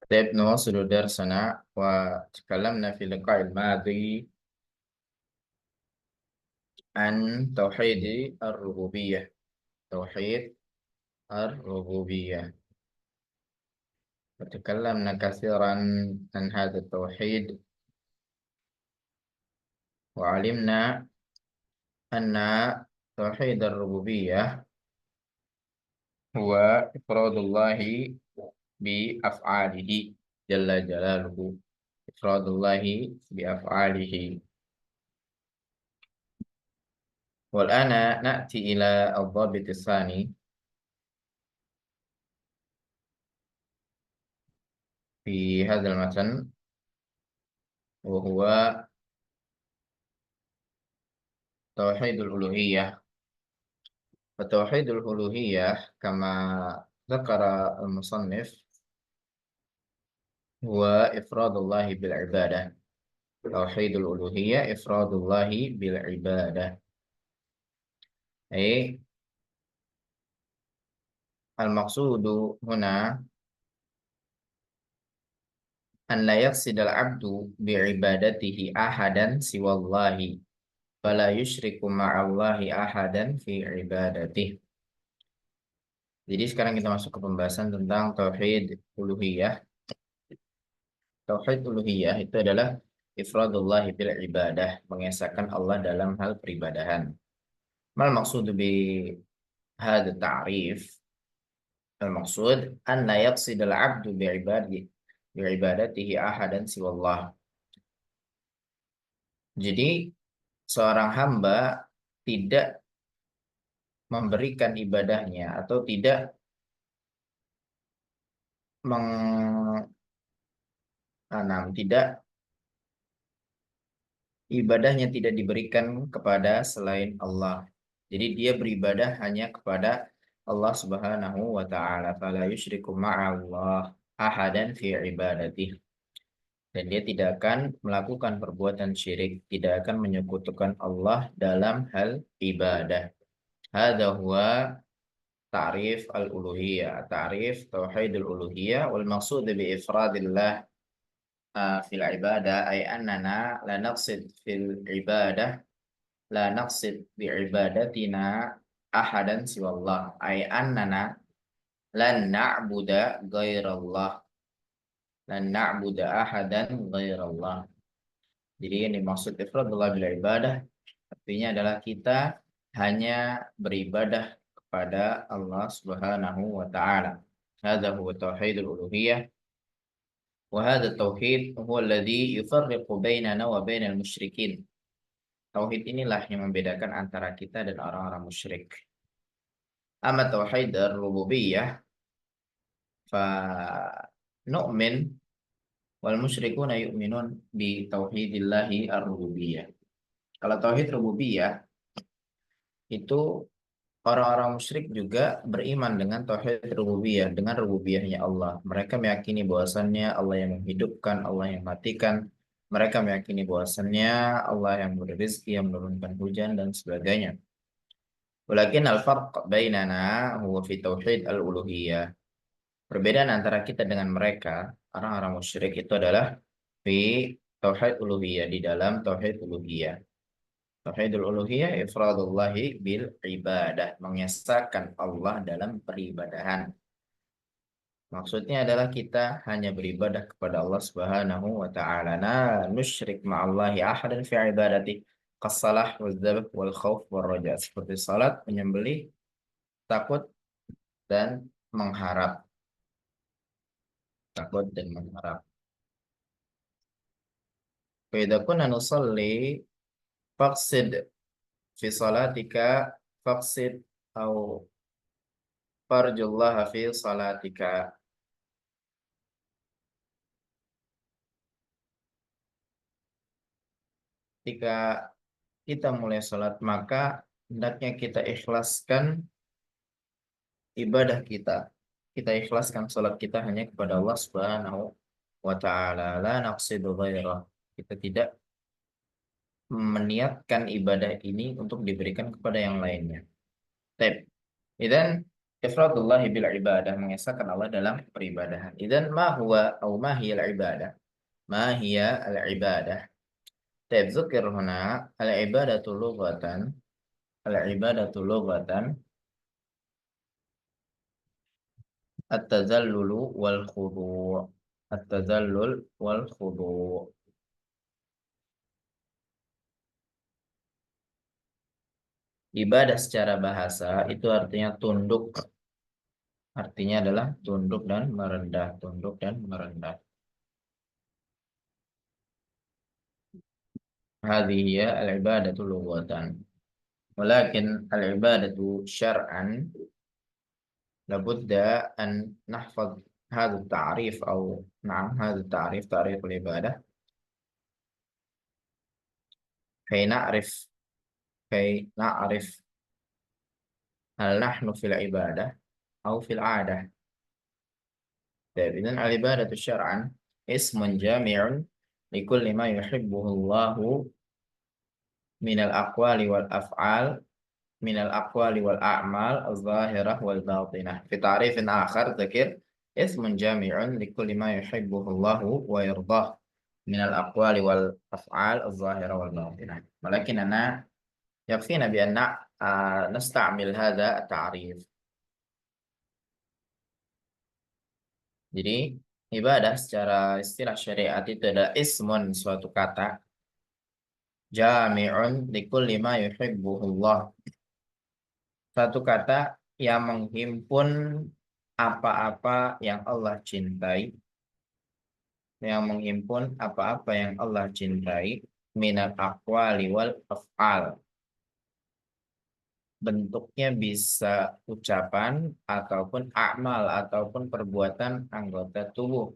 طيب نواصل درسنا وتكلمنا في اللقاء الماضي عن توحيد الربوبية. توحيد الربوبية وتكلمنا كثيرا عن هذا التوحيد، وعلمنا أن توحيد الربوبية هو إفراد الله بأفعاله جل جلاله، إفراد الله بأفعاله. والآن نأتي إلى الضابط الثاني في هذا المتن، وهو توحيد الألوهية. فتوحيد الألوهية كما ذكر المصنف هو إفراد الله بالعبادة. توحيد الألوهية إفراد الله بالعبادة، أي المقصود هنا أن لا يقصد العبد بعبادته أحدا سوى الله، فلا يشرك مع الله أحدا في عبادته. Jadi sekarang kita masuk ke pembahasan tentang tauhid uluhiyah. Tauhid uluhiyah itu adalah ifradullah bil ibadah, mengesahkan Allah dalam hal peribadahan. Mal maksud bi hadha ta'rif, al maksud an la yaqsid al 'abdu bi ibadatihi ahadan siwallah. Jadi seorang hamba tidak memberikan ibadahnya atau tidak tidak ibadahnya tidak diberikan kepada selain Allah. Jadi dia beribadah hanya kepada Allah Subhanahu wa taala. Fala yusyriku ma'allah ahadan fi ibadatihi. Dan dia tidak akan melakukan perbuatan syirik, tidak akan menyekutukan Allah dalam hal ibadah. Hadza huwa ta'rif al-uluhiyah, ta'rif tauhidul uluhiyah wal maqsud bi ifradillah fil ibadah ay annana la naqsid fil ibadah la naqsid bi ibadatina ahadan siwallah ay annana lan na'buda ghairallah, lan na'buda ahadan ghairallah. Jadi yang dimaksud ifradullah bil ibadah artinya adalah kita hanya beribadah kepada Allah Subhanahu wa taala. Hadza huwa tauhidul uluhiyah wa hadha tauhid huwa alladhi yufarriqu bainana wa bainal musyrikin. Tauhid inilah yang membedakan antara kita dan orang-orang musyrik. Amma tauhid ar-rububiyah fa nu'min wal musyrikuna yu'minun bi tauhidillahi ar-rububiyah. Kalau tauhid rububiyah itu orang-orang musyrik juga beriman dengan tauhid rububiyah, dengan rububiyahnya Allah. Mereka meyakini bahwasannya Allah yang menghidupkan, Allah yang matikan. Mereka meyakini bahwasannya Allah yang memberi rezeki, yang menurunkan hujan dan sebagainya. Walakin al-farq bainana huwa fi tauhid al-uluhiyah. Perbedaan antara kita dengan mereka, orang-orang musyrik itu adalah fi tauhid uluhiyah, di dalam tauhid uluhiyah. Tauhidul uluhiyah ifradullahi bil ibadah, mengesahkan Allah dalam peribadahan. Maksudnya adalah kita hanya beribadah kepada Allah Subhanahu wa taala. La nusyrik ma'allahi ahadan fi ibadati qassalah wal dzabh wal khauf wal raja. Seperti salat, menyembelih, takut dan mengharap. Takut dan mengharap. Fa idza kunna nusalli faqsid fi salatika faqsid au farjullaha fi salatika. Ketika kita mulai sholat, maka hendaknya kita ikhlaskan ibadah kita. Kita ikhlaskan sholat kita hanya kepada Allah Subhanahu wa ta'ala. La naqsidu ghairah. Kita tidak meniatkan ibadah ini untuk diberikan kepada yang lainnya. Baik. Dan Ifradullah bil ibadah, mengesahkan Allah dalam peribadahan. Idzan ma huwa au ma hiya al ibadah? Ma hiya al ibadah? Taib dzukir huna al ibadatu lughatan, al ibadatu lughatan at-tazallulu wal khudu'. At-tazallul wal khudu'. Ibadah secara bahasa itu artinya tunduk. Artinya adalah tunduk dan merendah, tunduk dan merendah. Hadhihi hiya al-ibadatu lughatan. Walakin al-ibadatu syar'an labudda an nahfaz hadha at-ta'rif atau na'am hadha at-ta'rif ta'rif al-ibadah kay na'rif kay na'rif hal nahnu fil ibadah atau fil 'adah. Idzan al-ibadatu syar'an ismun jami'un likulli ma yuhibbuhu Allahu minal aqwali wal af'al minal aqwali wal a'mal az-zahirah wal batinah. Fi ta'rifin akhar dzakir ismun jami'un likulli ma yuhibbuhu Allahu wa yardah minal aqwali wal af'al az-zahirah wal batinah. Walakinana yakfina bi anna nasta'mil hadha at-ta'rif. Jadi ibadah secara istilah syariat itu adalah ismun, suatu kata, jami'un likulli ma yuhibbuhullah. Satu kata yang menghimpun apa-apa yang Allah cintai, yang menghimpun apa-apa yang Allah cintai, minal aqwali wal af'al. Bentuknya bisa ucapan ataupun amal ataupun perbuatan anggota tubuh.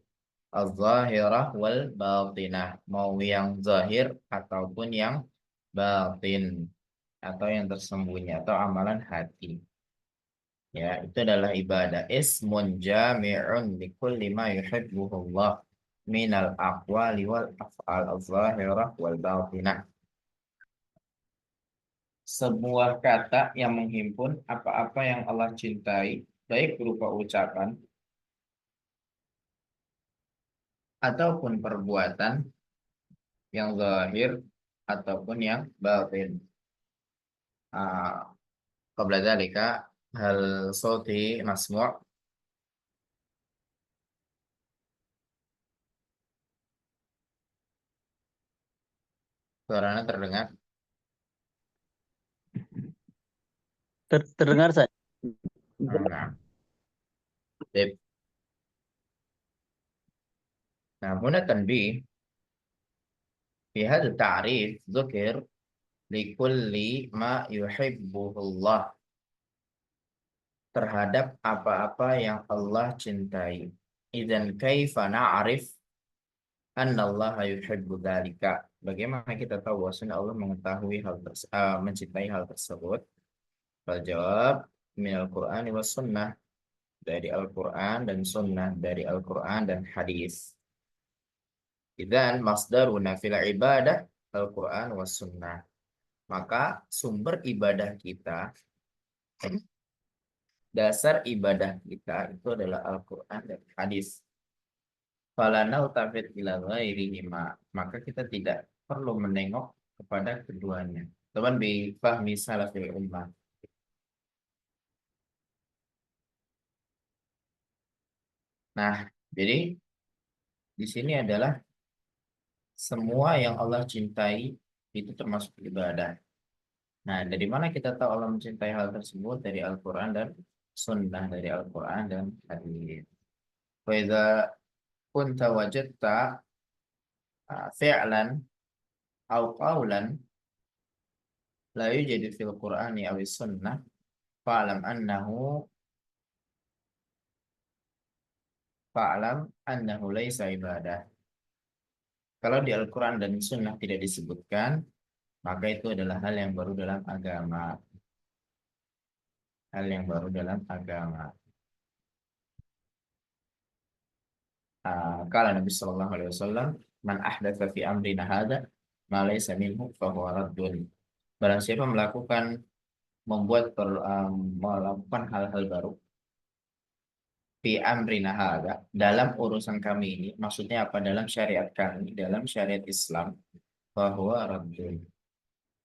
Az-zahirah wal batinah, mau yang zahir ataupun yang batin, atau yang tersembunyi atau amalan hati. Ya, itu adalah ibadah. Ismun jami'un likulli ma yuhibbuhullah minal aqwali wal af'al az-zahirah wal batinah. Sebuah kata yang menghimpun apa-apa yang Allah cintai, baik berupa ucapan ataupun perbuatan yang zahir ataupun yang batin. Qabla dzalika hal sauti masmu'? Suaranya terdengar? Terdengar saya. Nah, sip. Nah, huna tanbih fi hadha ta'rif dzukir likulli ma yuhibbuhullah, terhadap apa-apa yang Allah cintai. Idzan kaifa na'rif anna Allah yuhibbu dzalika? Bagaimana kita tahu bahwa Allah mengetahui mencintai hal tersebut? Fal jawab minal Qur'ani was sunnah, dari Al-Qur'an dan sunnah, dari Al-Qur'an dan hadis. Idzan masdaruna fil ibadah Al-Qur'an was sunnah. Maka sumber ibadah kita, dasar ibadah kita itu adalah Al-Quran dan hadis. Falanau tafid ila ghairihima, maka kita tidak perlu menengok kepada keduanya. Teman bi fahmi salafil ummah. Nah, jadi di sini adalah semua yang Allah cintai itu termasuk ibadah. Nah, dari mana kita tahu Allah mencintai hal tersebut? Dari Al-Quran dan Sunnah, dari Al-Quran dan hadis. Wa idza kunta wajadta fi'lan aw qawlan la yujadu fil Qur'ani aw sunnah fa'lam annahu laisa ibadah. Kalau di Al-Quran dan Sunnah tidak disebutkan, maka itu adalah hal yang baru dalam agama. Hal yang baru dalam agama. Kala Nabi Sallallahu Alaihi Wasallam, man ahdatha fi amrina hadha ma laysa minhu fahuwa raddun. Barang siapa melakukan hal-hal baru fi amrina hadza, dalam urusan kami ini, maksudnya apa? Dalam syariat kami, dalam syariat Islam, bahwa raddun.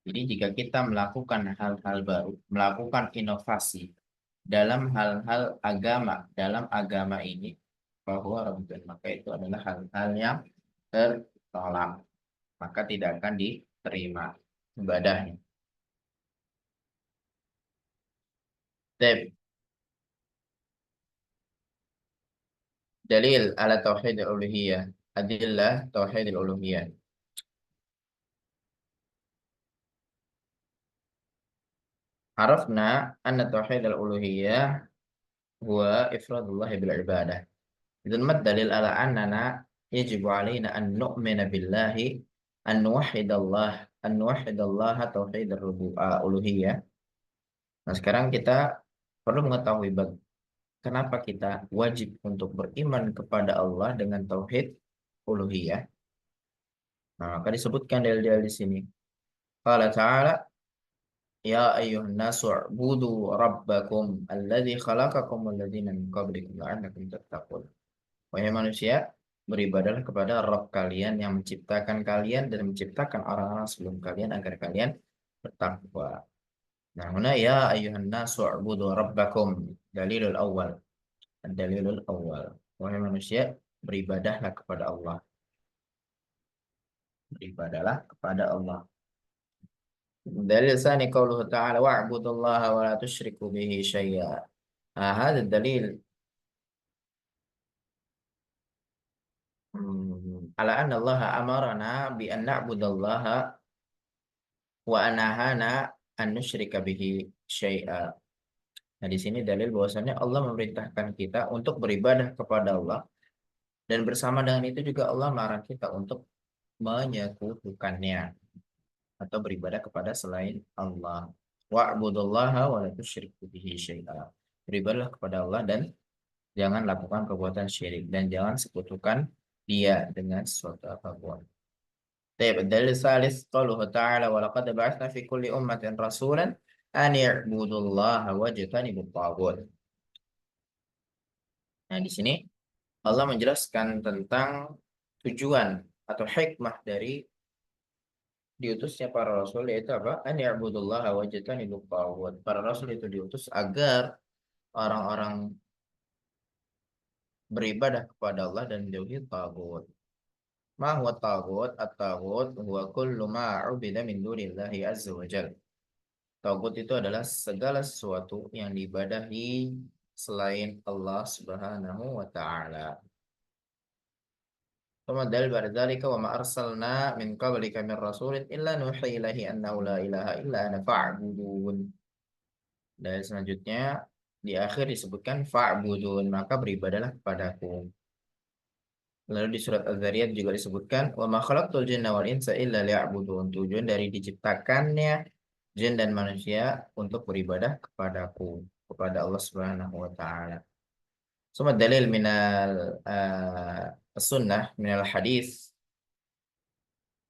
Jadi jika kita melakukan hal-hal baru, melakukan inovasi dalam hal-hal agama, dalam agama ini, bahwa raddun, maka itu adalah hal-hal yang tertolak, maka tidak akan diterima ibadahnya. Baik, dalil ala tauhid uluhiyah, adillah tauhid uluhiyah. Arafna anna tauhid al-uluhiyah huwa ifradullah bil ibadah. Idzan mad dalil ala annana yajibu alaina an nu'mina billahi an nuwahhidallah an nuwahhidallah tauhid uluhiyah. Nah, sekarang kita perlu mengetahui kenapa kita wajib untuk beriman kepada Allah dengan tauhid uluhiyah. Nah, maka disebutkan dalil-dalil di sini. Qala ta'ala ya ayyuhan nasu ubudu rabbakum alladzi khalaqakum walladzina min qablikum la'allakum tattaqun. Wahai manusia, beribadahlah kepada Rabb kalian yang menciptakan kalian dan menciptakan orang-orang sebelum kalian agar kalian bertakwa. Nah, huna ya ayyuhan nasu ubudu rabbakum, dalilul awal. Dalilul awal. Wahai manusia, beribadahlah kepada Allah. Beribadahlah kepada Allah. Dalil tsani qauluhu ta'ala wa'budullaha wa la tusyriku bihi syai'a. Hadha dalil ala anna Allah amarana bi an na'budallaha wa anahana an nusyrika bihi syai'a. Nah, di sini dalil bahwasanya Allah memerintahkan kita untuk beribadah kepada Allah dan bersama dengan itu juga Allah melarang kita untuk menyekutukannya atau beribadah kepada selain Allah. Wa'budullaha wa la tusyriku bihi syai'a. Beribadahlah kepada Allah dan jangan lakukan perbuatan syirik dan jangan sekutukan Dia dengan sesuatu apapun. طيب الدليل الثالث قوله تعالى ولقد بعثنا في كل أمة رسولا أن يعبدوا الله واجتنبوا الطاغوت. Nah, di sini Allah menjelaskan tentang tujuan atau hikmah dari diutusnya para rasul, yaitu apa? An ya'budullaha wajtanibut taghut. Para rasul itu diutus agar orang-orang beribadah kepada Allah dan menjauhi taghut. Ma huwa taghut? At-taghut huwa kullu ma 'ubida min dunillahi azza wa jalla. Taghut itu adalah segala sesuatu yang diibadahi selain Allah Subhanahu wa taala. Kemudian dari dzalika wa ma arsalna min qablika min rasulin illa nuhi ilaihi annahu la ilaha illa ana fa'budun. Dan selanjutnya di akhir disebutkan fa'budun, maka beribadalah kepadaku. Lalu di surat Az-Zariyat juga disebutkan wa ma khalaqtul jinna wal insa illa liya'budun. Tujuan dari diciptakannya jin dan manusia untuk beribadah kepadaku, kepada Allah Subhanahu wa taala. Suma dalil minal sunnah minal hadis.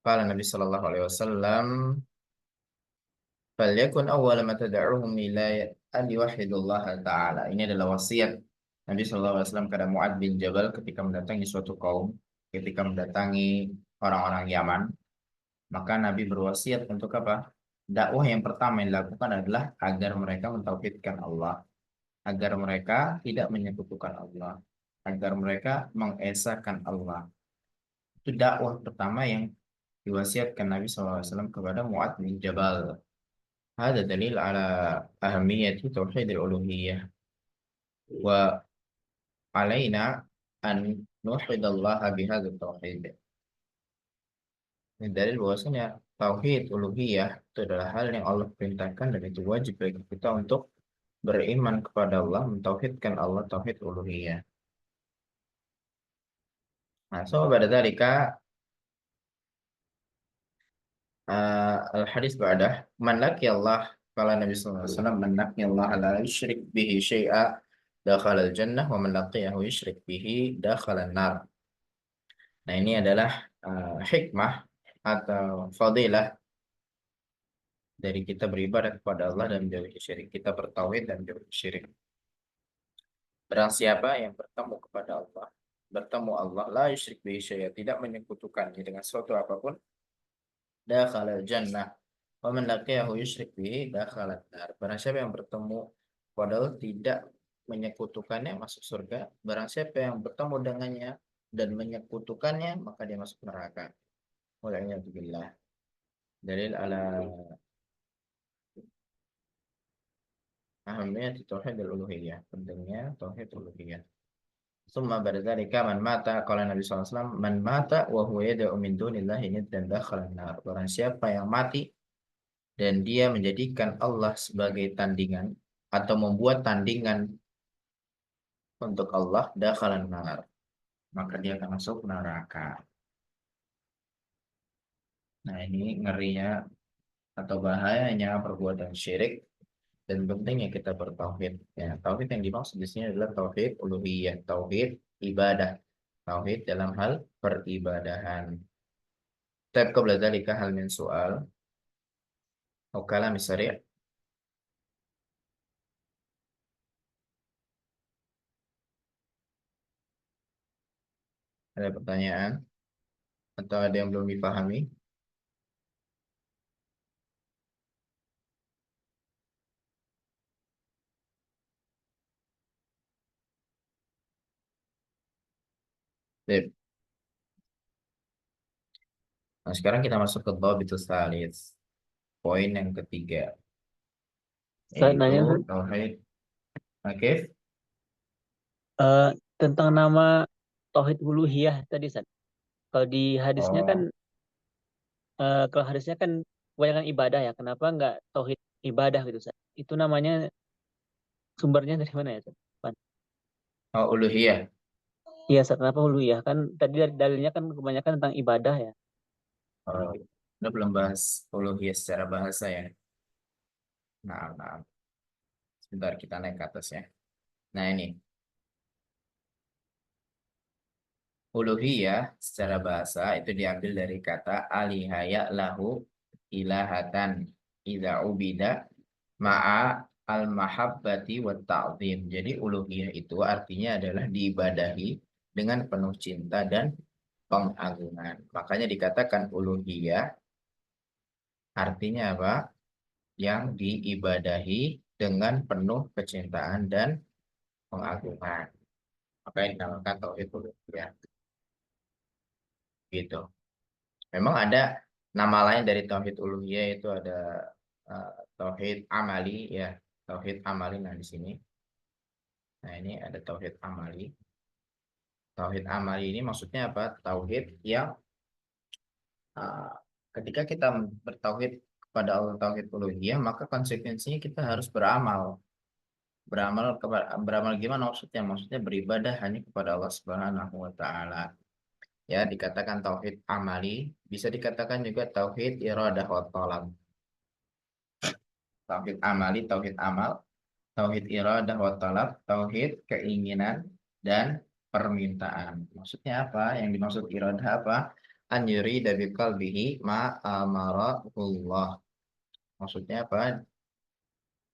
Qala Nabi sallallahu alaihi wasallam falyakun awwala ma tad'uhum ila an yuwahhidullaha ta'ala. Ini adalah wasiat Nabi sallallahu alaihi wasallam kepada Mu'adz bin Jabal ketika mendatangi suatu kaum, ketika mendatangi orang-orang Yaman, maka Nabi berwasiat untuk apa? Dakwah yang pertama yang dilakukan adalah agar mereka mentauhidkan Allah, agar mereka tidak menyekutukan Allah, agar mereka mengesahkan Allah. Itu dakwah pertama yang diwasiatkan Nabi SAW kepada Mu'adz bin Jabal. هذا دليل على أهمية توحيد الألوهية وعلينا أن نوحد الله بهذا التوحيد. Ini dalil bahwasanya tauhid uluhiyah itu adalah hal yang Allah perintahkan dan itu wajib bagi kita untuk beriman kepada Allah, mentauhidkan Allah, tauhid uluhiyah. Nah, so pada dalika al-hadis ba'dah man laki Allah, kala Nabi sallallahu alaihi wasallam, man laki Allah la yusyrik bihi syai'a dakhala al-jannah wa man laqiyahu yusyrik bihi dakhala an-nar. Nah, ini adalah hikmah atau fadilah dari kita beribadah kepada Allah dan menjauhi syirik. Kita bertauhid dan menjauhi syirik. Barang siapa yang bertemu kepada Allah, bertemu Allah, la yusyrik bihi syai'a, tidak menyekutukannya dengan suatu apapun, dakhala jannah. Wa man laqiyahu yusyrik bihi dakhala nar. Barang siapa yang bertemu padahal tidak menyekutukannya masuk surga. Barang siapa yang bertemu dengannya dan menyekutukannya maka dia masuk neraka. Wal'iyadzubillah. Dalil ala ahamiyat tauhid al-uluhiyah. Pentingnya tauhid uluhiyah. Summa ba'da dzalika man mata, qala Nabi sallallahu alaihi wasallam, man mata wa huwa yad'u min dunillahi niddan dakhala nar. Barang siapa yang mati dan dia menjadikan Allah sebagai tandingan atau membuat tandingan untuk Allah, dakhala nar, maka dia akan masuk neraka. Nah, ini ngerinya atau bahayanya perbuatan syirik dan pentingnya kita bertauhid. Ya, tauhid yang dimaksud di sini adalah tauhid uluhiyah, tauhid ibadah, tauhid dalam hal peribadahan. Tapi qabla dzalika hal min soal atau kalam syari', ada pertanyaan atau ada yang belum dipahami? Baik. Nah, sekarang kita masuk ke dhabitus tsalits. Poin yang ketiga Saya yaitu nanya Ustaz, tauhid. Oke. eh, tentang nama Tauhid Uluhiyah tadi Ustaz. Kalau di hadisnya kan, Oh, kalau hadisnya kan kebanyakan ibadah ya. Kenapa nggak Tauhid ibadah gitu Ustaz? Itu namanya sumbernya dari mana ya Ustaz? Pan? oh uluhiyah. Iya Ustaz, kenapa Uluhiyah? Kan tadi dalilnya kan kebanyakan tentang ibadah ya. Oh, udah belum bahas uluhiyah secara bahasa ya. Nah, sebentar kita naik ke atas ya. Nah ini, uluhiyah secara bahasa itu diambil dari kata alihaya lahu ilahatan idza ubida ma'a al-mahabbati wa ta'zim. Jadi uluhiyah itu artinya adalah diibadahi dengan penuh cinta dan pengagungan. Makanya dikatakan uluhiyah artinya apa? Yang diibadahi dengan penuh kecintaan dan pengagungan. Maka yang dinamakan tauhid uluhiyah. Gitu. Memang ada nama lain dari tauhid uluhiyah itu ada tauhid amali ya, tauhid amali nah di sini. Nah, ini ada tauhid amali. Tauhid amali ini maksudnya apa? Tauhid yang uh, ketika kita bertauhid kepada Allah tauhid uluhiyah, maka konsekuensinya kita harus beramal. Beramal gimana maksudnya? Maksudnya beribadah hanya kepada Allah Subhanahu wa taala. Ya, dikatakan tauhid amali, bisa dikatakan juga tauhid iradah wa talab. Tauhid amali, tauhid amal, tauhid iradah wa talab, tauhid keinginan dan permintaan. Maksudnya apa? Yang dimaksud iradah apa? An yurida bi qalbihi ma amarahullah. Maksudnya apa?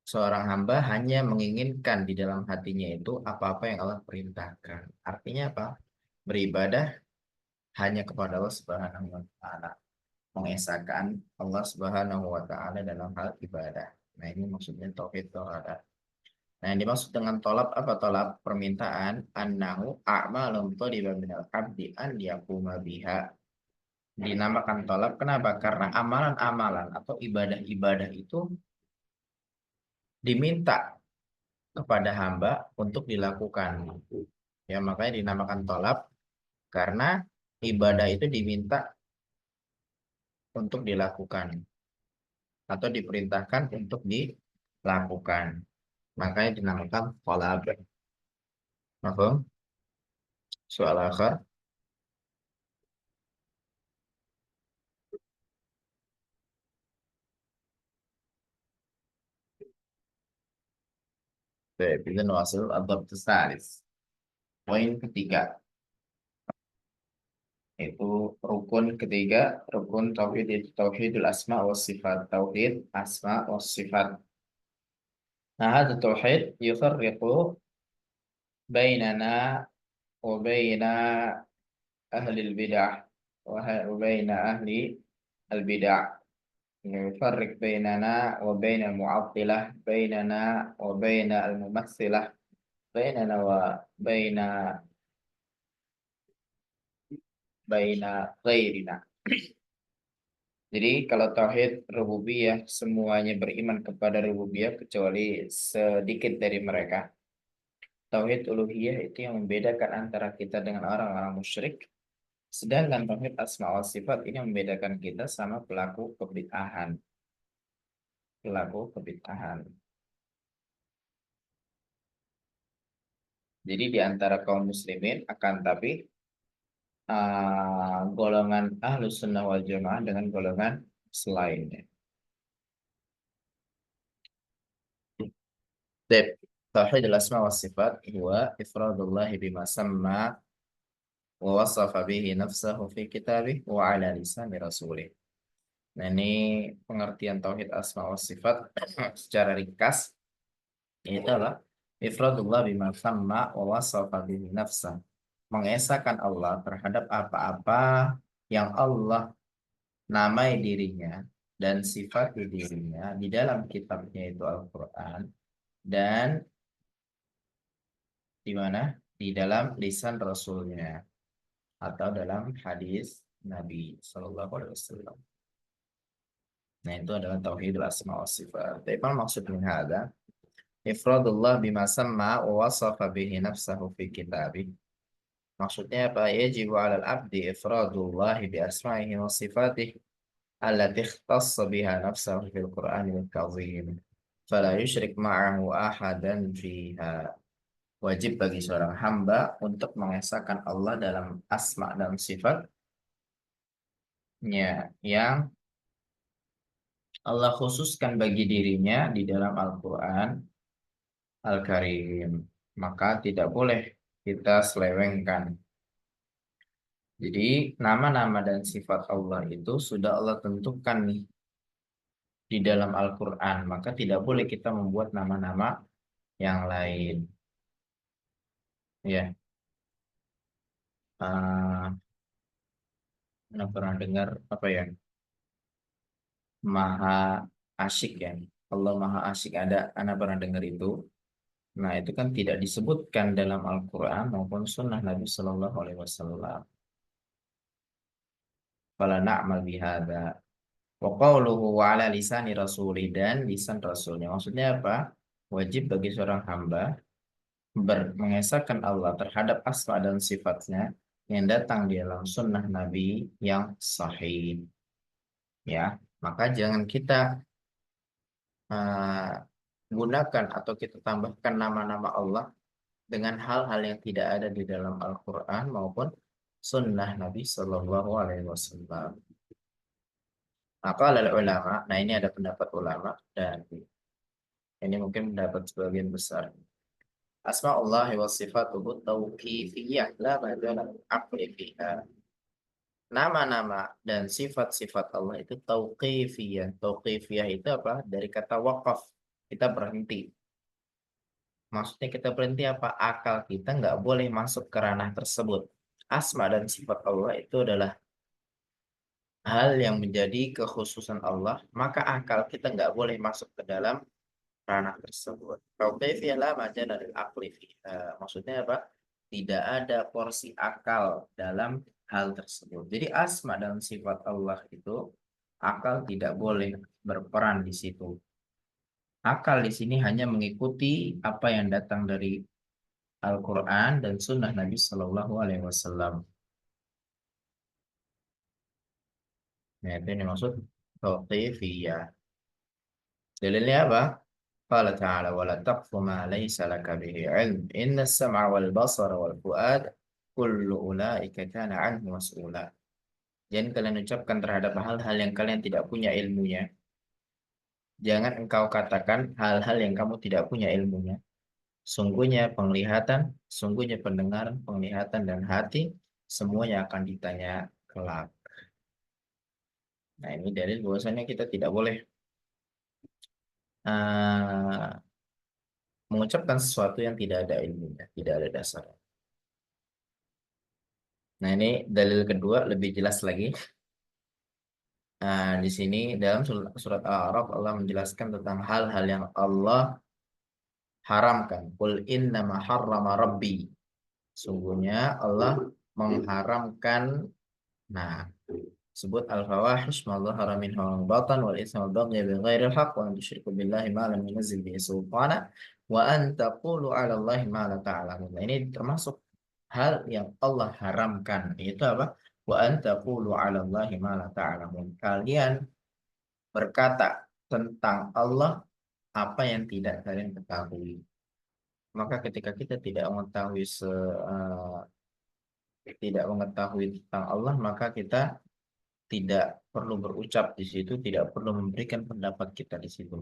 Seorang hamba hanya menginginkan di dalam hatinya itu apa-apa yang Allah perintahkan. Artinya apa? Beribadah hanya kepada Allah Subhanahu wa taala. Mengesahkan Allah Subhanahu wa taala dalam hal ibadah. Nah, ini maksudnya tauhid tauhid. Nah, yang dimaksud dengan tolab apa tolab? Permintaan annahu a'malun thaliba minal abdi an yakuma biha. Dinamakan tolab kenapa? Karena amalan-amalan atau ibadah-ibadah itu diminta kepada hamba untuk dilakukan. Ya, makanya dinamakan tolab karena ibadah itu diminta untuk dilakukan atau diperintahkan untuk dilakukan. Makanya dinamakan tolab. Mahfum? Soal akhir. Baik, kita masuk adab tsalis. Poin ketiga, itu rukun ketiga, rukun tauhid itu tauhidul asma wa sifat, tauhid asma wa sifat. Nah, hada tauhid yufarriqu bainana wa baina ahli al-bid'ah wa baina ahli al-bid'ah. Yufarriq bainana wa baina al-mu'attilah, bainana wa baina al-mumatsilah, bainana wa baina ghairina. Jadi kalau tauhid rububiyah semuanya beriman kepada rububiyah kecuali sedikit dari mereka. Tauhid uluhiyah itu yang membedakan antara kita dengan orang-orang musyrik. Sedangkan tauhid asma wa sifat ini membedakan kita sama pelaku kebid'ahan. Pelaku kebid'ahan. Jadi di antara kaum muslimin akan tapi golongan ahlus sunnah wal jamaah dengan golongan selainnya. Baik, tauhid al-asma wa sifat huwa ifradullah bima samma wa wasafa bihi nafsahu fi kitabih wa ala lisani rasulih. Nah, ini pengertian tauhid asma wa sifat secara ringkas yaitu adalah ifradullah bima samma wa wasafa bihi nafsah. Mengesahkan Allah terhadap apa-apa yang Allah namai dirinya dan sifat dirinya di dalam kitabnya itu Al-Quran dan di mana di dalam lisan Rasulnya atau dalam hadis Nabi Shallallahu Alaihi Wasallam. Nah itu adalah tauhidul asma wa sifat. Tapi apa maksud min hada? Ifradullah bima samma wa wasafa bihi nafsahu fi kitabih. Maksudnya apa? Yajibu 'alal 'abdi ifradullah bi asma'ihi wa sifatih allati ikhtassa biha nafsahu fil Qur'anil Karim. Fala yusyrik ma'ahu ahadan fiha. Wajib bagi seorang hamba untuk mengesahkan Allah dalam asma dan sifatnya yang Allah khususkan bagi dirinya di dalam Al-Quran Al-Karim. Maka tidak boleh kita selewengkan. Jadi nama-nama dan sifat Allah itu sudah Allah tentukan nih di dalam Al-Quran. Maka tidak boleh kita membuat nama-nama yang lain. Ya, Anda pernah dengar apa ya? Maha asyik ya. Allah Maha asyik ada, Anda pernah dengar itu? Nah, itu kan tidak disebutkan dalam Al-Quran maupun Sunnah Nabi Shallallahu Alaihi Wasallam. Fala na'mal bihada. Wa qawluhu wa ala lisani rasuli dan lisan rasulnya. Maksudnya apa? Wajib bagi seorang hamba mengesahkan Allah terhadap asma dan sifatnya yang datang di dalam sunnah Nabi yang sahih. Ya, maka jangan kita uh, gunakan atau kita tambahkan nama-nama Allah dengan hal-hal yang tidak ada di dalam Al-Quran maupun sunnah Nabi Shallallahu Alaihi Wasallam. Maka oleh ulama, nah ini ada pendapat ulama dan ini mungkin pendapat sebagian besar. Asma'ullah wa sifatuhu tauqifiyah la madana aqli fiha. Nama-nama dan sifat-sifat Allah itu tauqifiyah. Tauqifiyah itu apa? Dari kata waqaf. Kita berhenti. Maksudnya kita berhenti apa? Akal kita nggak boleh masuk ke ranah tersebut. Asma dan sifat Allah itu adalah hal yang menjadi kekhususan Allah, maka akal kita nggak boleh masuk ke dalam ranah tersebut. Tauqifiyah la majana lil aqli fiha. Maksudnya apa? Tidak ada porsi akal dalam hal tersebut. Jadi asma dan sifat Allah itu akal tidak boleh berperan di situ. Akal di sini hanya mengikuti apa yang datang dari Al-Quran dan Sunnah Nabi Shallallahu Alaihi Wasallam. Nah, itu yang maksud tauqifiyah. Dalilnya apa? Qala ta'ala wa la taqfu ma laysa laka bihi ilm inna as-sam'a wal basara wal fu'ad kullu ulaika kana anhu mas'ula. Jangan kalian ucapkan terhadap hal-hal yang kalian tidak punya ilmunya. Jangan engkau katakan hal-hal yang kamu tidak punya ilmunya. Sungguhnya penglihatan, sungguhnya pendengaran, penglihatan dan hati semuanya akan ditanya kelak. Nah, ini dalil bahwasanya kita tidak boleh uh, mengucapkan sesuatu yang tidak ada ilmunya, tidak ada dasarnya. Nah, ini dalil kedua lebih jelas lagi. Nah, di sini dalam surat Al-A'raf Allah menjelaskan tentang hal-hal yang Allah haramkan. Qul innama harrama rabbi. Sungguhnya Allah mengharamkan, nah, sebut al-fawahish ma dhahara minha wal batan wal itsma wal baghy bighairi al-haqq wa an tusyriku billahi ma lam yunzil bihi sultana wa an taqulu 'ala Allahi ma la ta'lamun. Nah, ini termasuk hal yang Allah haramkan. Itu apa? Wa an taqulu 'ala Allahi ma la ta'lamun. Kalian berkata tentang Allah apa yang tidak kalian ketahui. Maka ketika kita tidak mengetahui tentang Allah, maka kita tidak perlu berucap di situ, tidak perlu memberikan pendapat kita di situ.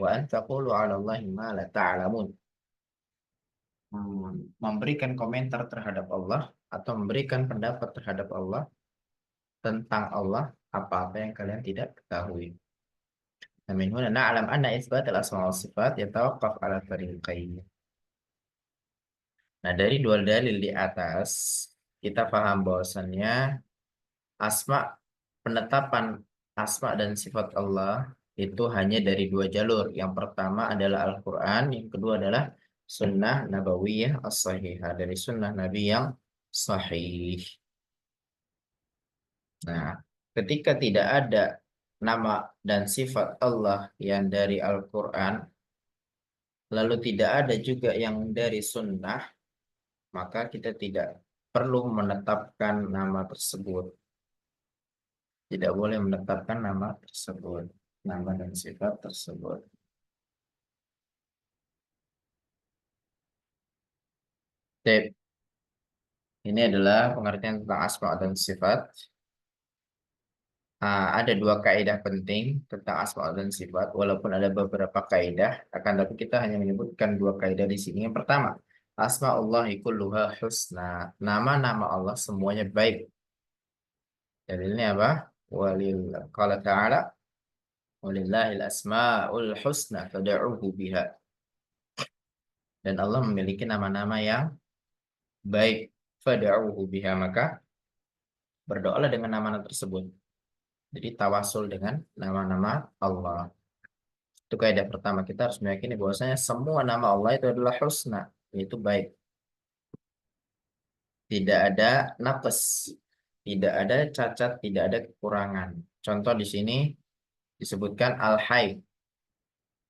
Wa an taqulu 'ala Allahi ma la ta'lamun. Memberikan komentar terhadap Allah atau memberikan pendapat terhadap Allah tentang Allah apa-apa yang kalian tidak ketahui. Min huna na'lam anna isbat al-asma wa sifat yatawaqqaf 'ala fariqain. Nah, dari dua dalil di atas kita paham bahwasannya asma penetapan asma dan sifat Allah itu hanya dari dua jalur. Yang pertama adalah Al-Quran, yang kedua adalah sunnah nabawiyah as-sahihah, dari sunnah Nabi yang sahih. Nah, ketika tidak ada nama dan sifat Allah yang dari Al-Quran, lalu tidak ada juga yang dari sunnah, maka kita tidak perlu menetapkan nama tersebut. Tidak boleh menetapkan nama tersebut, nama dan sifat tersebut. Tip. Ini adalah pengertian tentang asma dan sifat. Ada dua kaidah penting tentang asma dan sifat, walaupun ada beberapa kaidah, akan tapi kita hanya menyebutkan dua kaidah di sini. Yang pertama, asma Allah kulluha husna. Nama-nama Allah semuanya baik. Dalilnya apa? Walil qala ta'ala walillahil asmaul husna fad'uhu biha. Dan Allah memiliki nama-nama yang baik. Fad'uhu biha, maka berdoalah dengan nama-nama tersebut. Jadi tawasul dengan nama-nama Allah. Itu kaidah pertama. Kita harus meyakini bahwasanya semua nama Allah itu adalah husna, yaitu baik. Tidak ada naqs, tidak ada cacat, tidak ada kekurangan. Contoh di sini disebutkan Al-Hayy.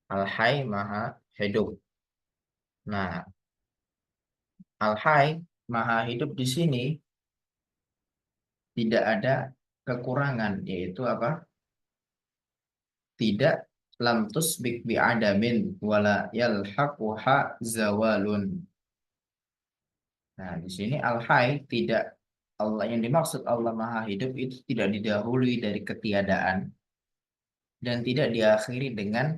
Al-Hayy Maha Hidup. Nah, Al-Hayy Maha Hidup di sini tidak ada kekurangan, yaitu apa? Tidak lam tusbik bi'adamin wala yalhaquha zawalun. Nah, di sini al-hayy tidak, Allah yang dimaksud Allah Maha Hidup itu tidak didahului dari ketiadaan dan tidak diakhiri dengan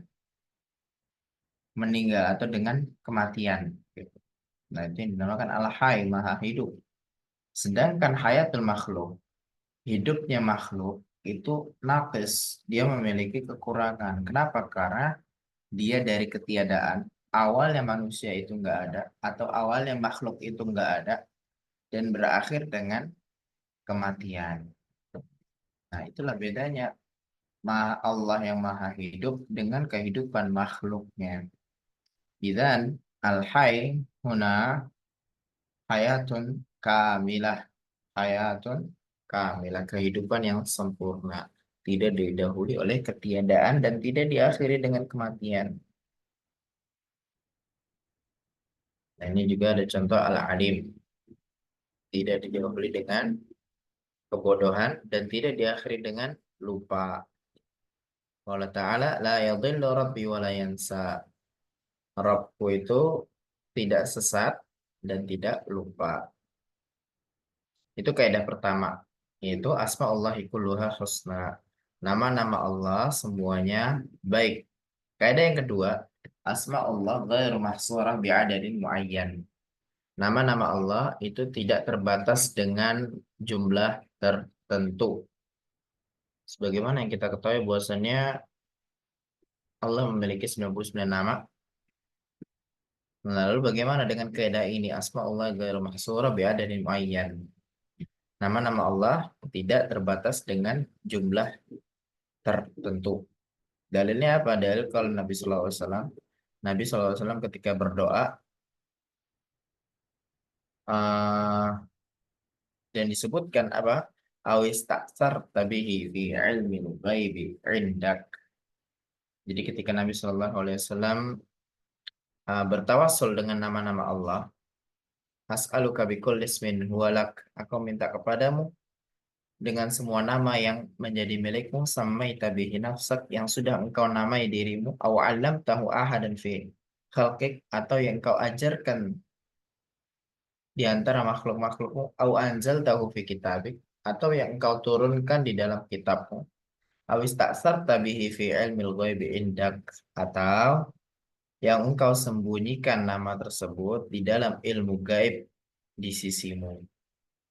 meninggal atau dengan kematian. Gitu. Nah, itu yang dinamakan al-hayy Maha Hidup. Sedangkan hayatul makhluk, hidupnya makhluk itu naqis, dia memiliki kekurangan. Kenapa? Karena dia dari ketiadaan, awalnya manusia itu enggak ada, atau awalnya makhluk itu enggak ada, dan berakhir dengan kematian. Nah, itulah bedanya Allah yang maha hidup dengan kehidupan makhluknya. Idzan al-hayy huna hayatun kamilah, hayatun kamilah, kehidupan yang sempurna, tidak didahului oleh ketiadaan dan tidak diakhiri dengan kematian. Nah, ini juga ada contoh al-alim, tidak didahului dengan kebodohan dan tidak diakhiri dengan lupa. Allah Ta'ala la yadhillu rabbi wa la yansa. Rabbku itu tidak sesat dan tidak lupa. Itu kaidah pertama, yaitu asma Allahi kulluha husna. Nama-nama Allah semuanya baik. Kaidah yang kedua, asma Allah ghairu mahsurah bi'adadin muayyan. Nama-nama Allah itu tidak terbatas dengan jumlah tertentu. Sebagaimana yang kita ketahui bahwasannya Allah memiliki 99 nama Lalu bagaimana dengan kaidah ini? Asmaullah ghairu mahsura bi'adadin muayyan. Nama-nama Allah tidak terbatas dengan jumlah tertentu. Dalilnya apa? Dalil kalau Nabi Sallallahu Alaihi Wasallam, Nabi Sallallahu Alaihi Wasallam ketika berdoa eh, dan disebutkan apa? Awis taksar tabihi fi ilmin ghaibi indak. Jadi ketika Nabi Sallallahu Alaihi Wasallam bertawassul dengan nama-nama Allah, as'aluka bikulli ismin huwalak, aku minta kepadamu dengan semua nama yang menjadi milikmu, samai tabihi nafsak, yang sudah engkau namai dirimu, aw alam tahu ahadan fi khalqik, atau yang engkau ajarkan di antara makhluk-makhlukmu, au anzal tahu fi kitabik, atau yang engkau turunkan di dalam kitabmu, awis taksar tabihi fi ilmil ghaibi indak, atau yang engkau sembunyikan nama tersebut di dalam ilmu gaib di sisimu.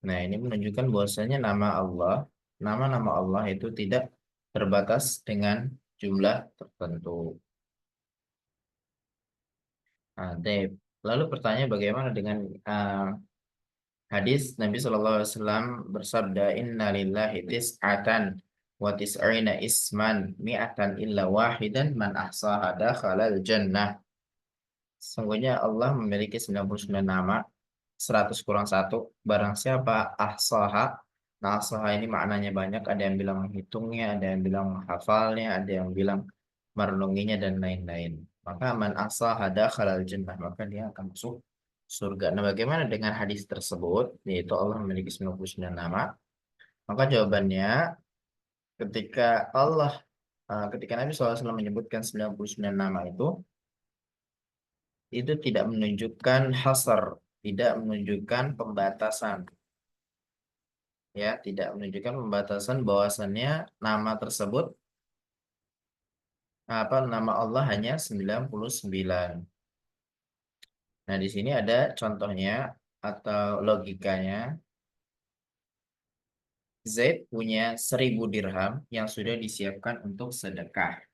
Nah, ini menunjukkan bahwasanya nama-nama Allah itu tidak terbatas dengan jumlah tertentu. Nah, Dave. Lalu pertanyaan bagaimana dengan hadis Nabi Shallallahu Alaihi Wasallam bersabda, Inna lillahi tis'atan wa tis'ina isman mi'atan illa wahidan man ahsaha dakhalal jannah. Sesungguhnya Allah memiliki 99 nama, 100 kurang satu. Barang siapa ahsaha. Nah, ahsaha ini maknanya banyak. Ada yang bilang menghitungnya, ada yang bilang menghafalnya, ada yang bilang merenunginya, dan lain-lain. Maka man ahsaha dakhalal jannah. Maka dia akan masuk surga. Nah, bagaimana dengan hadis tersebut? Yaitu Allah memiliki 99 nama. Maka jawabannya, ketika ketika Nabi SAW menyebutkan 99 nama itu tidak menunjukkan hasar, tidak menunjukkan pembatasan, ya, tidak menunjukkan pembatasan bahwasannya nama tersebut, nama Allah hanya 99. Nah, di sini ada contohnya atau logikanya. Zaid punya 1.000 dirham yang sudah disiapkan untuk sedekah.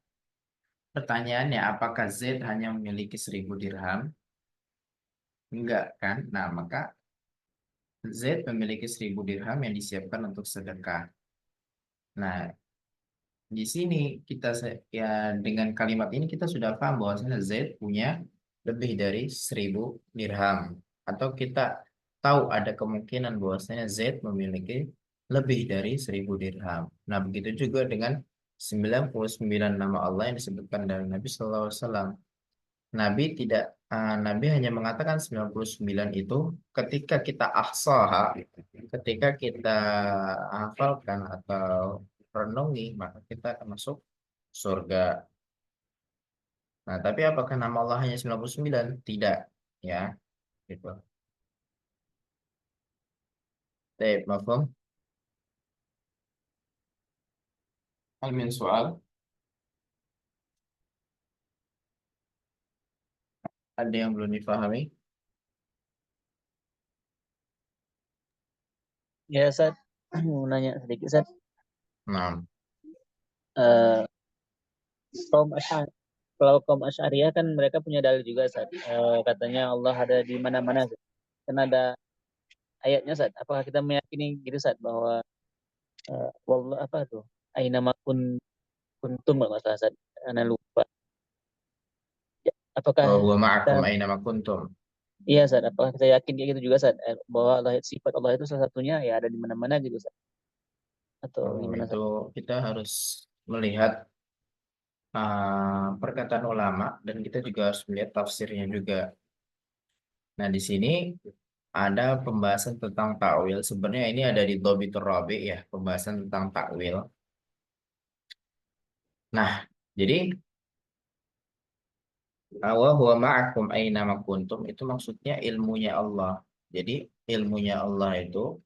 Pertanyaannya, apakah Zaid hanya memiliki 1.000 dirham? Enggak kan? Nah, maka Zaid memiliki 1.000 dirham yang disiapkan untuk sedekah. Nah, di sini ya, dengan kalimat ini kita sudah paham bahwasanya Zaid punya lebih dari 1.000 dirham, atau kita tahu ada kemungkinan bahwasanya Zaid memiliki lebih dari 1.000 dirham. Nah, begitu juga dengan 99 nama Allah yang disebutkan dari Nabi Sallallahu Alaihi Wasallam. Nabi hanya mengatakan 99 itu ketika kita ahsaha, ketika kita hafalkan atau renungi, maka kita akan masuk surga. Nah, tapi apakah nama Allah hanya 99? Tidak, ya, gitu. Baik, mafhum? Hal min soal? Ada yang belum dipahami? Ya, Ustaz, mau nanya sedikit, Ustaz. Nah, Eh, kaum Asy'ari, kalau kaum Asy'ariyah kan mereka punya dalil juga, Ustaz. Katanya Allah ada di mana-mana, Ustaz. Kan ada ayatnya, Ustaz. Apakah kita meyakini gitu, Ustaz, bahwa wallah apa tuh? Aina makun kuntum kalau nggak salah, Ustaz. Ana lupa. Ya, apakah wa huwa kita, ma'akum aina ma kuntum. iya, Ustaz, apakah kita yakin kayak gitu juga, Ustaz? Bahwa Allah, sifat Allah itu salah satunya ya ada di mana-mana gitu, Ustaz. Atau Oh, gimana, itu Ustaz? kita harus melihat perkataan ulama, dan kita juga harus melihat tafsirnya juga. Nah, di sini ada pembahasan tentang takwil. Sebenarnya ini ada di Dhabitur Rabi, ya, pembahasan tentang takwil. Nah, jadi wa huwa ma'akum aina ma kuntum itu maksudnya ilmunya Allah. Jadi ilmunya Allah itu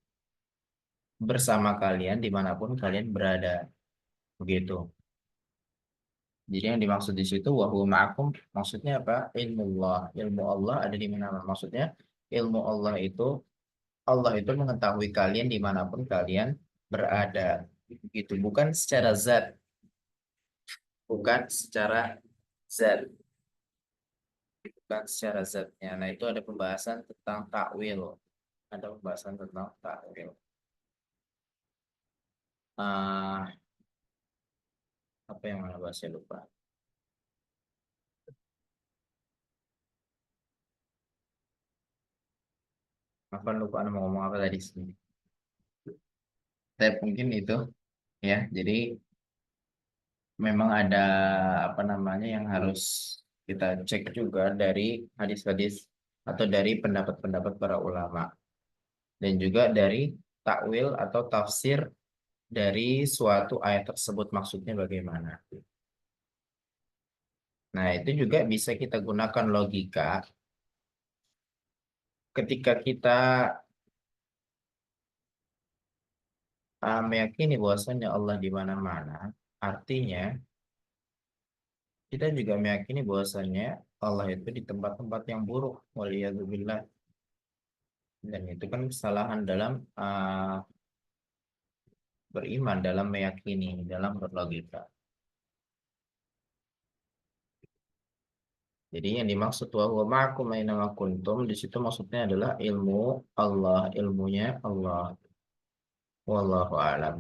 bersama kalian dimanapun kalian berada, begitu. Jadi yang dimaksud di situ wa huwa ma'akum, maksudnya apa? Ilmu Allah ada di mana? Maksudnya ilmu Allah itu mengetahui kalian dimanapun kalian berada, gitu. Bukan secara zat, bukan secara zat. bukan secara zatnya. Nah, itu ada pembahasan tentang takwil. Ada pembahasan tentang takwil. Ah, apa yang mana bahasa lupa. Apa lupa mau ngomong apa tadi sih? Tapi mungkin itu ya. Jadi memang ada apa namanya yang harus kita cek juga dari hadis-hadis atau dari pendapat-pendapat para ulama dan juga dari takwil atau tafsir dari suatu ayat tersebut maksudnya bagaimana. Nah, itu juga bisa kita gunakan logika ketika kita meyakini bahwasanya Allah di mana-mana, artinya kita juga meyakini bahwasanya Allah itu di tempat-tempat yang buruk. Waliyadzubillah. Dan itu kan kesalahan dalam beriman, dalam meyakini, dalam berlogika. Jadi yang dimaksud wa huwa ma'akum aina ma kuntum di situ maksudnya adalah ilmu Allah, ilmunya Allah. Wallahu a'lam.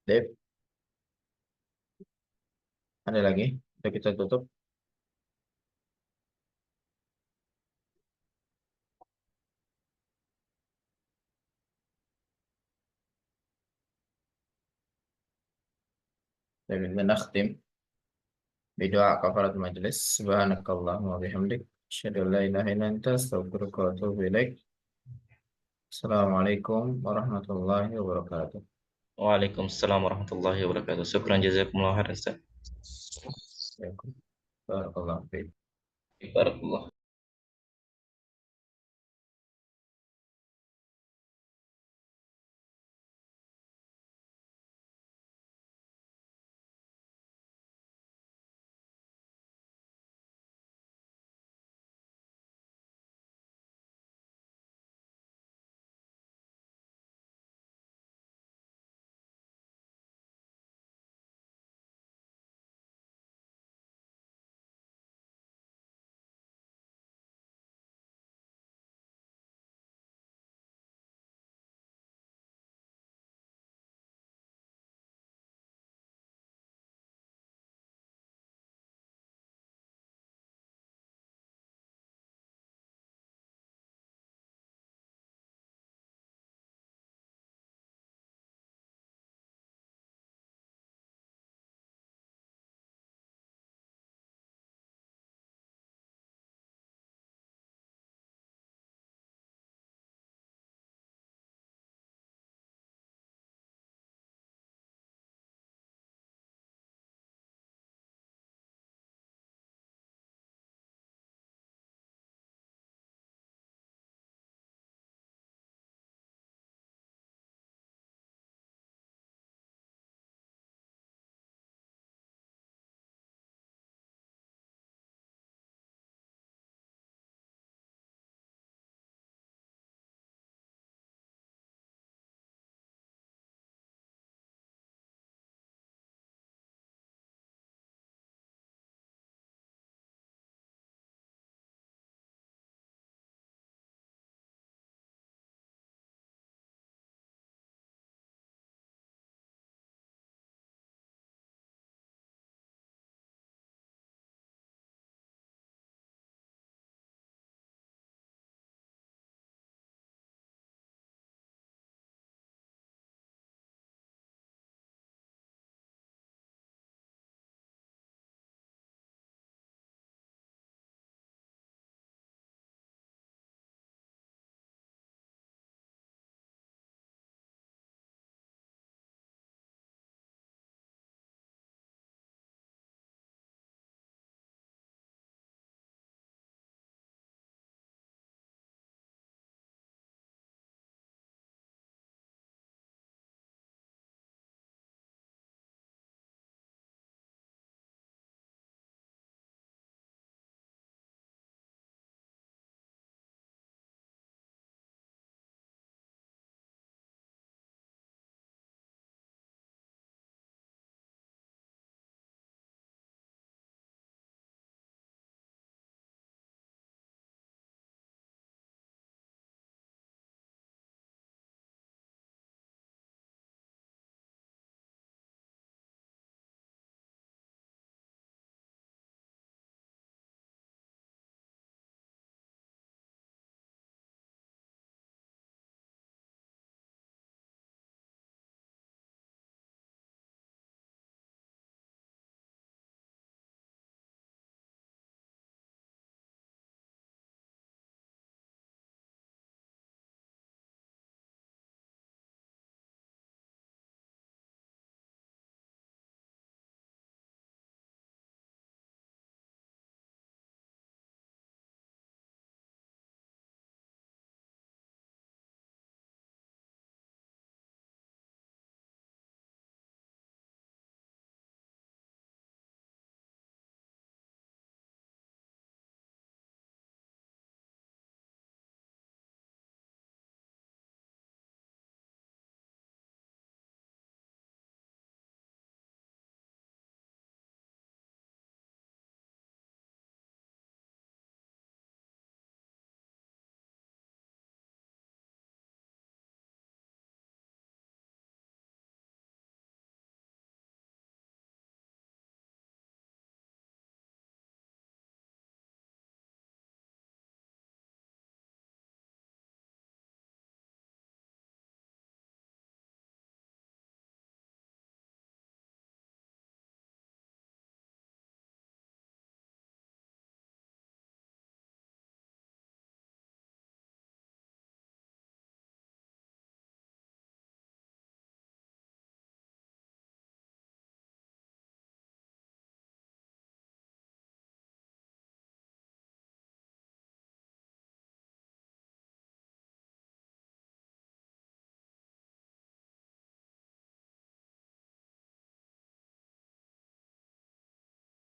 Dep, ada lagi? Kita tutup. Tapi nakhtim bidoa kafarat majlis. Subhanakallahumma wa bihamdik. Asyhadu an la ilaha illa anta astaghfiruka wa atubu ilaik. Assalamualaikum warahmatullahi wabarakatuh. Waalaikumsalam warahmatullahi wabarakatuh. Syukran jazakumullah khairan Ustaz. Waalaikumsalam warahmatullahi wabarakatuh. Barakallah.